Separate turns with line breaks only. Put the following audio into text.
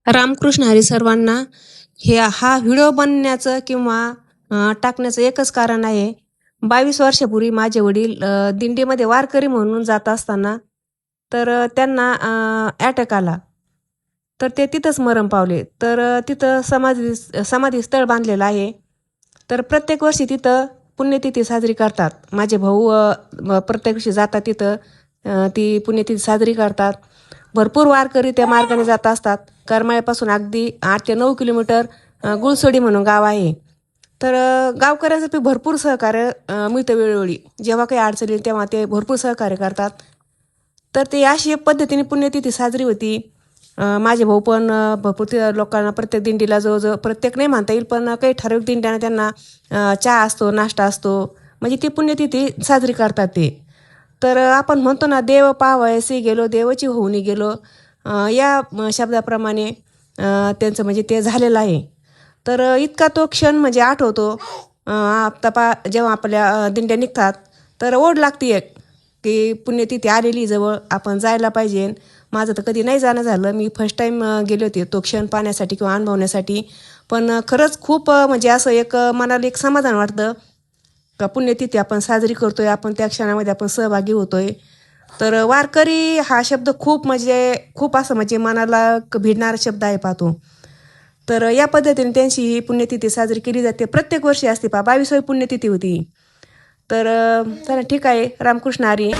रामकृष्ण हरी सर्वांना. हा व्हिडिओ बनण्याचं किंवा टाकण्याचं एकच कारण आहे. 22 वर्षापूर्वी माझे वडील दिंडीमध्ये वारकरी म्हणून जात असताना त्यांना अटॅक आला. तर ते तिथंच मरण पावले. तिथं समाधी स्थळ बांधलेलं आहे. तर प्रत्येक वर्षी तिथं पुण्यतिथी साजरी करतात. माझे भाऊ प्रत्येक वर्षी जातात तिथं, ती पुण्यतिथी साजरी करतात. भरपूर वारकरी त्या मार्गाने जात असतात. करमाळ्यापासून अगदी 8 ते 9 किलोमीटर गुळसोडी म्हणून गाव आहे. गावकऱ्यांचं भरपूर सहकार्य मिळतं वेळोवेळी. जेव्हा काही अडचण येईल तेव्हा ते भरपूर सहकार्य करतात. तर ते अशी पद्धतीने पुण्यतिथी साजरी होती. माझे भाऊ पण भरपूर लोकांना प्रत्येक दिंडीला जवळजवळ प्रत्येक नाही म्हणता येईल, पण काही ठराविक दिंड्यांना त्यांना चहा असतो, नाश्ता असतो. म्हणजे ती पुण्यतिथी साजरी करतात ते. आपण म्हणतो ना, देव पावयासी गेलो, देवाची होऊनी गेलो. या शब्दाप्रमाणे त्यांचं म्हणजे ते झालेलं आहे. इतका तो क्षण म्हणजे आठवतो. जेव्हा आपल्या दिंड्या निघतात तर ओढ लागते एक, की पुण्यतिथी आलेली जवळ, आपण जायला पाहिजे. माझं तर कधी नाही जाणं झालं. मी फर्स्ट टाईम गेले होते तो क्षण पाहण्यासाठी किंवा अनुभवण्यासाठी. पण खरंच खूप म्हणजे असं एक मनाला एक समाधान वाटतं का पुण्यतिथी आपण साजरी करतोय, आपण त्या क्षणामध्ये आपण सहभागी होतोय. वारकरी हा शब्द खूप असं म्हणजे मनाला भिडणारा शब्द आहे पाहतो. या पद्धतीने त्यांची ही पुण्यतिथी साजरी केली जाते. प्रत्येक वर्षी असते 22वी पुण्यतिथी होती. चला ठीक आहे. रामकृष्ण हरी.